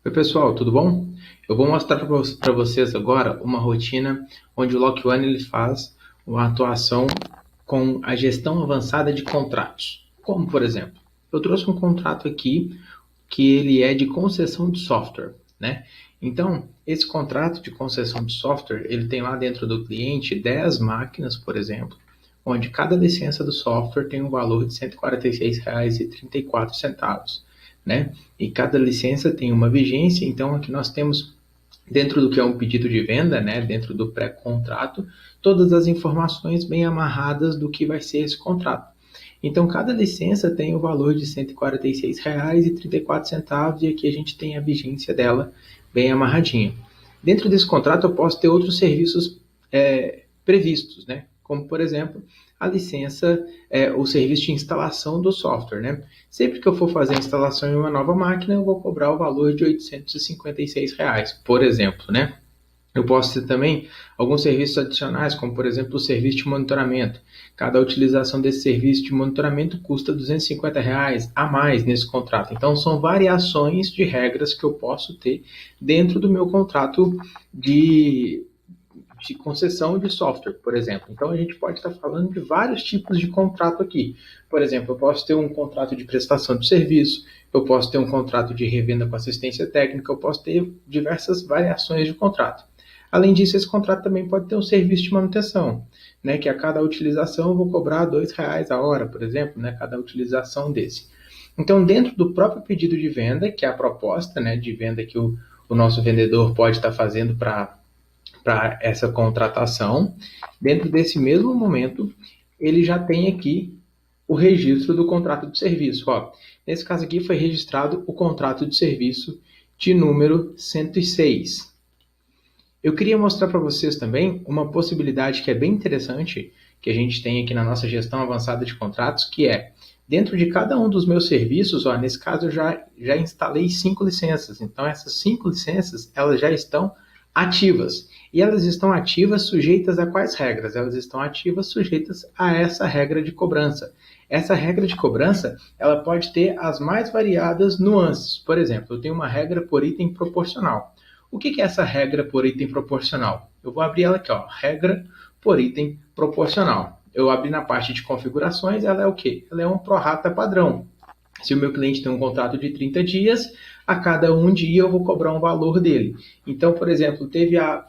Oi pessoal, tudo bom? Eu vou mostrar para vocês agora uma rotina onde o Lock One ele faz uma atuação com a gestão avançada de contratos. Como, por exemplo, eu trouxe um contrato aqui que ele é de concessão de software, né? Então, esse contrato de concessão de software, ele tem lá dentro do cliente 10 máquinas, por exemplo, onde cada licença do software tem um valor de R$ 146,34, né? E cada licença tem uma vigência, então aqui nós temos dentro do que é um pedido de venda, né, dentro do pré-contrato, todas as informações bem amarradas do que vai ser esse contrato. Então, cada licença tem o valor de R$ 146,34 e aqui a gente tem a vigência dela bem amarradinha. Dentro desse contrato, eu posso ter outros serviços previstos, né? Como, por exemplo, a licença, o serviço de instalação do software, né? Sempre que eu for fazer a instalação em uma nova máquina, eu vou cobrar o valor de R$ 856, por exemplo, né? Eu posso ter também alguns serviços adicionais, como por exemplo o serviço de monitoramento. Cada utilização desse serviço de monitoramento custa R$ 250 a mais nesse contrato. Então são variações de regras que eu posso ter dentro do meu contrato de concessão de software, por exemplo. Então a gente pode estar falando de vários tipos de contrato aqui. Por exemplo, eu posso ter um contrato de prestação de serviço, eu posso ter um contrato de revenda com assistência técnica, eu posso ter diversas variações de contrato. Além disso, esse contrato também pode ter um serviço de manutenção, né, que a cada utilização eu vou cobrar R$ 2 a hora, por exemplo, né, cada utilização desse. Então, dentro do próprio pedido de venda, que é a proposta, né, de venda que o nosso vendedor pode estar fazendo para essa contratação, dentro desse mesmo momento, ele já tem aqui o registro do contrato de serviço. Ó, nesse caso aqui foi registrado o contrato de serviço de número 106. Eu queria mostrar para vocês também uma possibilidade que é bem interessante, que a gente tem aqui na nossa gestão avançada de contratos, que é, dentro de cada um dos meus serviços, ó, nesse caso eu já instalei 5 licenças, então essas 5 licenças, elas já estão ativas. E elas estão ativas sujeitas a quais regras? Elas estão ativas sujeitas a essa regra de cobrança. Essa regra de cobrança, ela pode ter as mais variadas nuances. Por exemplo, eu tenho uma regra por item proporcional. O que é essa regra por item proporcional? Eu vou abrir ela aqui, ó, regra por item proporcional. Eu abri na parte de configurações, ela é o quê? Ela é um prorata padrão. Se o meu cliente tem um contrato de 30 dias, a cada um dia eu vou cobrar um valor dele. Então, por exemplo, teve a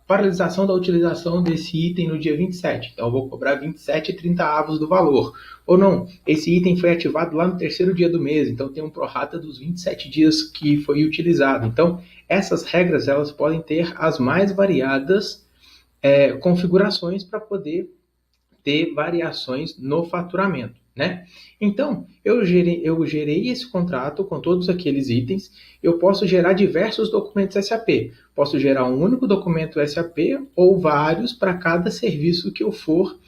paralisação da utilização desse item no dia 27. Então, eu vou cobrar 27,30 do valor. Ou não, esse item foi ativado lá no terceiro dia do mês, então tem um prorata dos 27 dias que foi utilizado. Então, essas regras elas podem ter as mais variadas configurações para poder ter variações no faturamento, né? Então, eu gerei esse contrato com todos aqueles itens, eu posso gerar diversos documentos SAP. Posso gerar um único documento SAP ou vários para cada serviço que eu for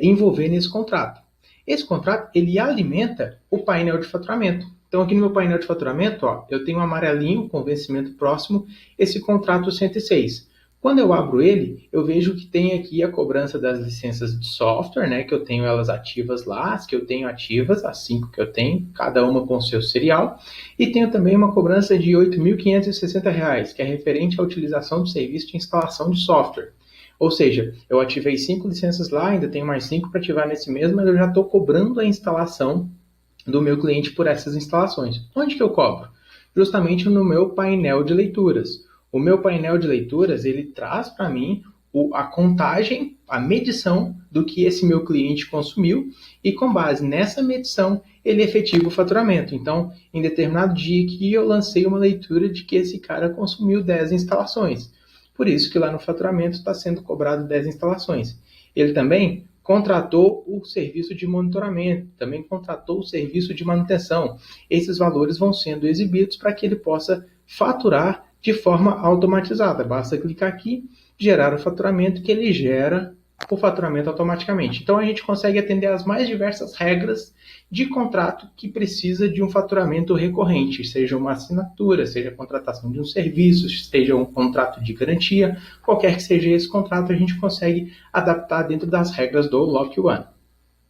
envolver nesse contrato. Esse contrato, ele alimenta o painel de faturamento. Então, aqui no meu painel de faturamento, ó, eu tenho um amarelinho com vencimento próximo, esse contrato 106. Quando eu abro ele, eu vejo que tem aqui a cobrança das licenças de software, né, que eu tenho elas ativas lá, as que eu tenho ativas, as 5 que eu tenho, cada uma com seu serial, e tenho também uma cobrança de R$ 8.560, que é referente à utilização do serviço de instalação de software. Ou seja, eu ativei 5 licenças lá, ainda tenho mais 5 para ativar nesse mês, mas eu já estou cobrando a instalação do meu cliente por essas instalações. Onde que eu cobro? Justamente no meu painel de leituras. O meu painel de leituras, ele traz para mim a contagem, a medição do que esse meu cliente consumiu e com base nessa medição, ele efetiva o faturamento. Então, em determinado dia que eu lancei uma leitura de que esse cara consumiu 10 instalações. Por isso que lá no faturamento está sendo cobrado 10 instalações. Ele também contratou o serviço de monitoramento, também contratou o serviço de manutenção. Esses valores vão sendo exibidos para que ele possa faturar de forma automatizada. Basta clicar aqui, gerar o faturamento, que ele gera o faturamento automaticamente. Então a gente consegue atender às mais diversas regras de contrato que precisa de um faturamento recorrente, seja uma assinatura, seja a contratação de um serviço, seja um contrato de garantia, qualquer que seja esse contrato, a gente consegue adaptar dentro das regras do Lock One.